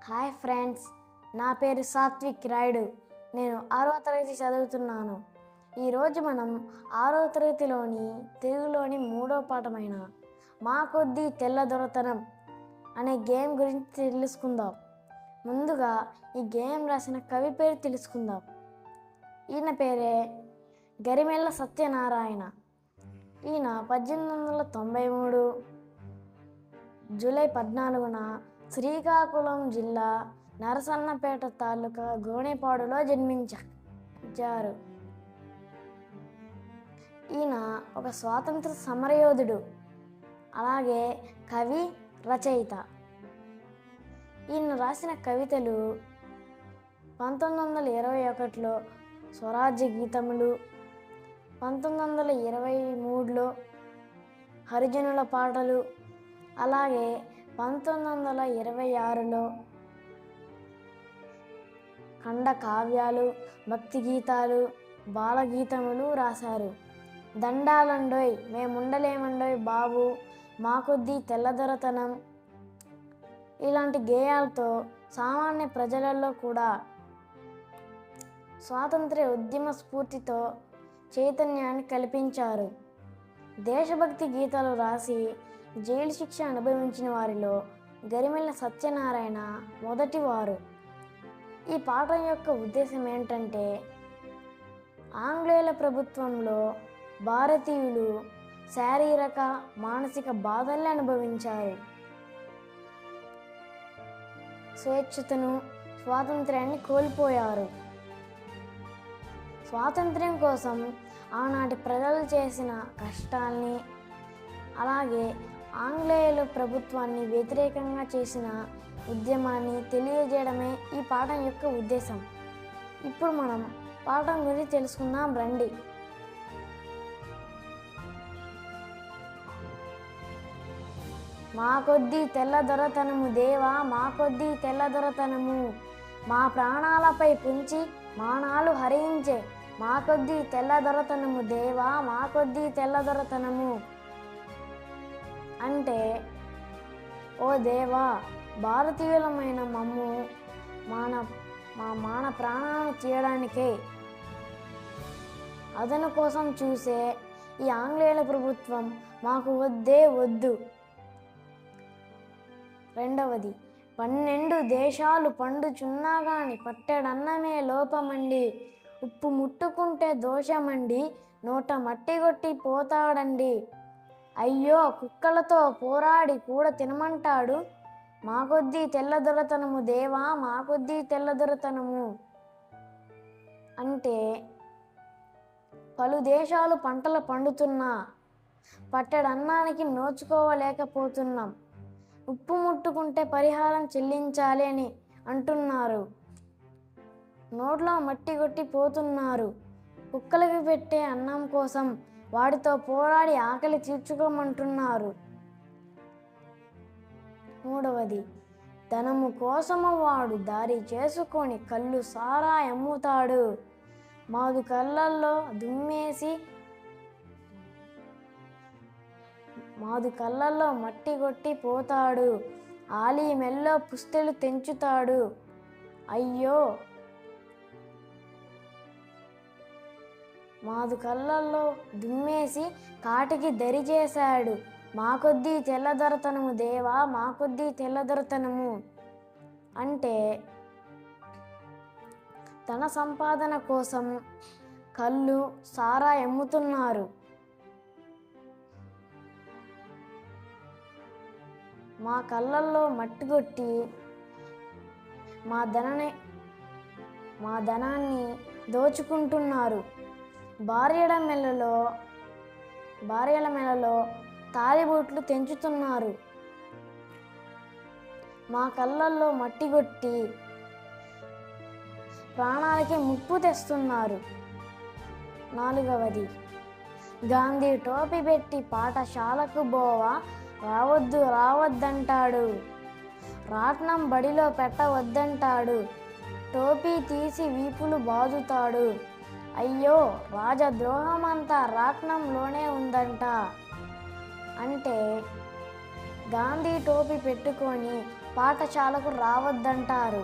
Hi friends, నా పేరు సాత్విక్ రాయుడు. నేను 6వ తరగతి చదువుతున్నాను. ఈరోజు మనం 6వ తరగతిలోని తెలుగులోని 3వ పాఠమైన మా కొద్దీ తెల్లదొరతనం అనే గేమ్ గురించి తెలుసుకుందాం. ముందుగా ఈ గేమ్ రాసిన కవి పేరు తెలుసుకుందాం. ఈయన పేరే గరిమెళ్ళ సత్యనారాయణ. ఈయన 1893 జూలై 14న శ్రీకాకుళం జిల్లా నరసన్నపేట తాలూకా గోనెపాడులో జన్మించారు. ఈయన ఒక స్వాతంత్ర సమరయోధుడు, అలాగే కవి, రచయిత. ఈయన రాసిన కవితలు 1921లో స్వరాజ్య గీతములు, 1923లో హరిజనుల పాటలు, అలాగే 1926లో ఖండ కావ్యాలు, భక్తి గీతాలు, బాలగీతములు రాశారు. దండాలండోయ్, మేముండలేమండోయ్ బాబు, మా కొద్దీ తెల్లదొరతనం ఇలాంటి గేయాలతో సామాన్య ప్రజలలో కూడా స్వాతంత్ర్య ఉద్యమ స్ఫూర్తితో చైతన్యాన్ని కల్పించారు. దేశభక్తి గీతాలు రాసి జైలు శిక్ష అనుభవించిన వారిలో గరిమెళ్ళ సత్యనారాయణ మొదటివారు. ఈ పాఠం యొక్క ఉద్దేశం ఏంటంటే, ఆంగ్లేయుల ప్రభుత్వంలో భారతీయులు శారీరక, మానసిక బాధల్ని అనుభవించారు. స్వేచ్ఛతను, స్వాతంత్ర్యాన్ని కోల్పోయారు. స్వాతంత్ర్యం కోసం ఆనాటి ప్రజలు చేసిన కష్టాల్ని, అలాగే ఆంగ్లేయుల ప్రభుత్వాన్ని వ్యతిరేకంగా చేసిన ఉద్యమాన్ని తెలియజేయడమే ఈ పాఠం యొక్క ఉద్దేశం. ఇప్పుడు మనం పాఠం గురించి తెలుసుకుందాం రండి. మా కొద్దీ తెల్లదొరతనము దేవా, మా కొద్దీ తెల్లదొరతనము, మా ప్రాణాలపై పుంచి మానాలు హరించే మా కొద్దీ తెల్లదొరతనము దేవా, మా కొద్దీ తెల్లదొరతనము. అంటే, ఓ దేవా, భారతీయులమైన మమ్ము మా మాన ప్రాణాలను తీయడానికే అదను కోసం చూసే ఈ ఆంగ్లేయుల ప్రభుత్వం మాకు వద్దే వద్దు. రెండవది, 12 దేశాలు పండుచున్నా గాని పట్టెడన్నమే లోపమండి, ఉప్పు ముట్టుకుంటే దోషమండి, నోట మట్టి కొట్టి పోతాడండి, అయ్యో కుక్కలతో పోరాడి కూడా తినమంటాడు, మా కొద్దీ తెల్లదొరతనము దేవా, మా కొద్దీ తెల్లదొరతనము. అంటే, పలు దేశాలు పంటలు పండుతున్నా పట్టెడన్నానికి నోచుకోవలేకపోతున్నాం, ఉప్పు ముట్టుకుంటే పరిహారం చెల్లించాలి అని అంటున్నారు, నోట్లో మట్టి కొట్టి పోతున్నారు, కుక్కలకి పెట్టే అన్నం కోసం వాడితో పోరాడి ఆకలి తీర్చుకోమంటున్నారు. మూడవది, ధనము కోసము వాడు దారి చేసుకొని కళ్ళు సారా అమ్ముతాడు, మాదు కళ్ళల్లో మట్టి కొట్టి పోతాడు, ఆలి మెల్లో పుస్తెలు తెంచుతాడు, అయ్యో మాదు కళ్ళల్లో దుమ్మేసి కాటికి దరి చేశాడు, మా కొద్దీ తెల్లదొరతనము దేవా, మా కొద్దీ తెల్లదొరతనము. అంటే, ధన సంపాదన కోసం కళ్ళు సారా అమ్ముతున్నారు, మా కళ్ళల్లో మట్టి కొట్టి మా ధనాన్ని దోచుకుంటున్నారు, భార్యల మెలలో తాలిబొట్లు తెంచుతున్నారు, మా కళ్ళల్లో మట్టి కొట్టి ప్రాణాలకి ముప్పు తెస్తున్నారు. నాలుగవది, గాంధీ టోపీ పెట్టి పాఠశాలకు బోవా రావద్దంటాడు, రాట్నం బడిలో పెట్టవద్దంటాడు, టోపీ తీసి వీపులు బాదుతాడు, అయ్యో రాజద్రోహమంతా రాట్నంలోనే ఉందంట. అంటే, గాంధీ టోపీ పెట్టుకొని పాఠశాలకు రావద్దంటారు.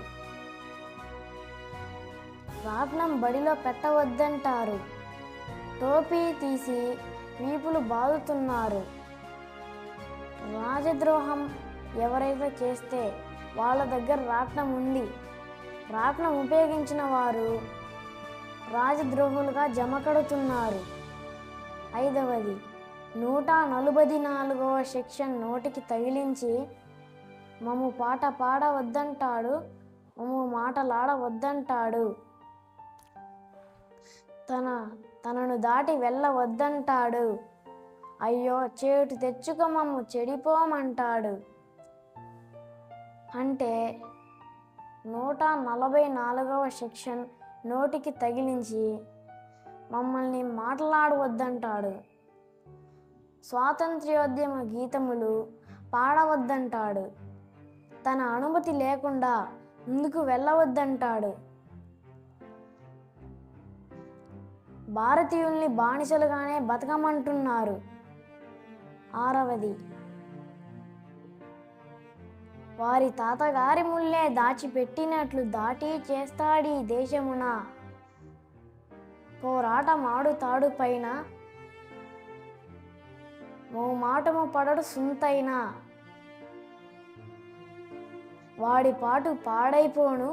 రాట్నం బడిలో పెట్టవద్దంటారు. టోపీ తీసి వీపులు బాదుతున్నారు. రాజద్రోహం ఎవరైతే చేస్తే వాళ్ళ దగ్గర రాట్నం ఉంది. రాట్నం ఉపయోగించిన వారు రాజద్రోహులుగా జమకడుతున్నారు. 5వది 144వ సెక్షన్ నోటికి తగిలించి మమ్ము పాట పాడవద్దంటాడు, మమ్ము మాటలాడవద్దంటాడు. తనను దాటి వెళ్ళవద్దంటాడు. అయ్యో చేటు తెచ్చుక మమ్ము చెడిపోమంటాడు. అంటే 144వ సెక్షన్ నోటికి తగిలించి మమ్మల్ని మాట్లాడవద్దంటాడు. స్వాతంత్ర్యోద్యమ గీతములు పాడవద్దంటాడు. తన అనుమతి లేకుండా ముందుకు వెళ్ళవద్దంటాడు. భారతీయుల్ని బానిసలుగానే బతకమంటున్నారు. 6వది వారి తాతగారి ముల్లే దాచిపెట్టినట్లు దాటి చేస్తాడీ దేశమున, పోరాటమాడుతాడు పైన, మోమాటము పడడు సుంతైన. వాడి పాటు పాడైపోను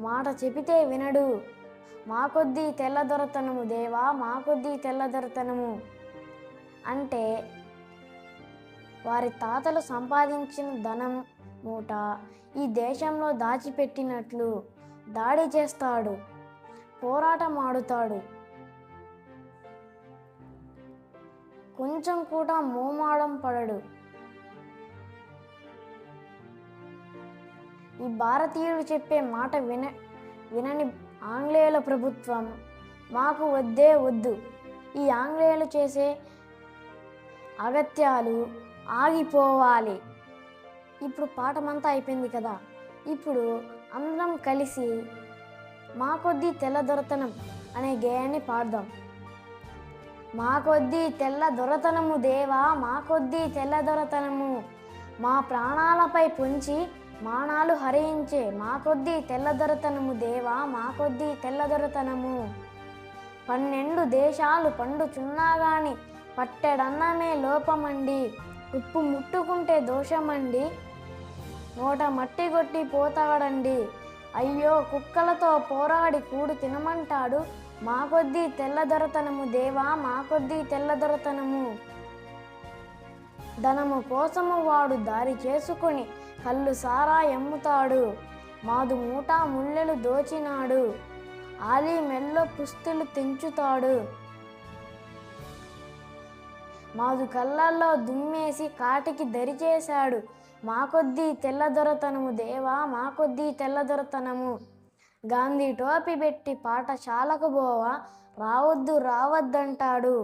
మాట చెబితే వినడు, మా కొద్దీ తెల్లదొరతనము దేవా మా కొద్దీ తెల్లదొరతనము. అంటే వారి తాతలు సంపాదించిన ధనం మూట ఈ దేశంలో దాచిపెట్టినట్లు దాడి చేస్తాడు, పోరాటమాడుతాడు. కొంచెం కూడా మోమాడం పడడు. ఈ భారతీయుడు చెప్పే మాట వినని ఆంగ్లేయుల ప్రభుత్వం మాకు వద్దే వద్దు. ఈ ఆంగ్లేయులు చేసే అగత్యాలు ఆగిపోవాలి. ఇప్పుడు పాఠమంతా అయిపోయింది కదా, ఇప్పుడు అందరం కలిసి మా కొద్దీ తెల్లదొరతనం అనే గేయాన్ని పాడదాం. మా కొద్దీ తెల్లదొరతనము దేవా మా కొద్దీ తెల్లదొరతనము, మా ప్రాణాలపై పొంచి మానాలు హరించే మా కొద్దీ తెల్లదొరతనము దేవా మా కొద్దీ తెల్లదొరతనము. 12 దేశాలు పండుచున్నా గాని పట్టెడన్నమే లోపమండి, ఉప్పు ముట్టుకుంటే దోషమండి, నోట మట్టి కొట్టి పోతాడండి. అయ్యో కుక్కలతో పోరాడి కూడు తినమంటాడు, మా కొద్దీ తెల్లదొరతనము దేవా మా కొద్దీ తెల్లదొరతనము. ధనము కోసము వాడు దారి చేసుకొని కళ్ళు సారా ఎమ్ముతాడు, మాదు మూట ముల్లెలు దోచినాడు, ఆలి మెల్లో పుస్తులు తెంచుతాడు. మాదు కళ్ళల్లో దుమ్మేసి కాటికి దరిచేశాడు, మా కొద్దీ తెల్లదొరతనము దేవా మా కొద్దీ తెల్లదొరతనము. గాంధీ టోపీ పెట్టి పాఠశాలకు పోవా రావద్దు రావద్దంటాడు,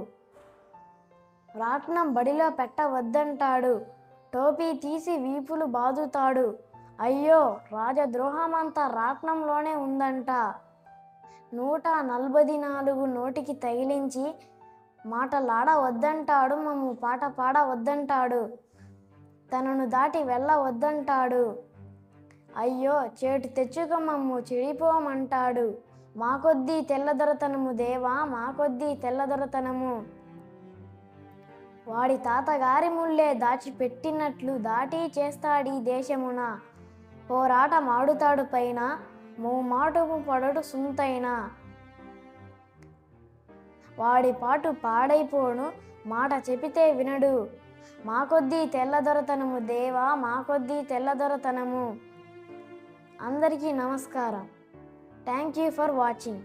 రాట్నం బడిలో పెట్టవద్దంటాడు, టోపీ తీసి వీపులు బాదుతాడు. అయ్యో రాజద్రోహమంతా రాట్నంలోనే ఉందంట. 144 నోటికి తగిలించి మాటలాడవద్దంటాడు, మమ్ము పాట పాడవద్దంటాడు, తనను దాటి వెళ్ళవద్దంటాడు. అయ్యో చేటు తెచ్చుక మమ్ము చెడిపోమంటాడు, మా కొద్దీ తెల్లదొరతనము దేవా మా కొద్దీ తెల్లదొరతనము. వాడి తాతగారి ముల్లే దాచిపెట్టినట్లు దాటి చేస్తాడీ దేశమున, పోరాటమాడుతాడు పైన, మోమాటము పడడు సుంతైన. వాడి పాటు పాడైపోను మాట చెబితే వినడు, మా కొద్దీ తెల్లదొరతనము దేవా మా కొద్దీ తెల్లదొరతనము. అందరికీ నమస్కారం. Thank you for watching.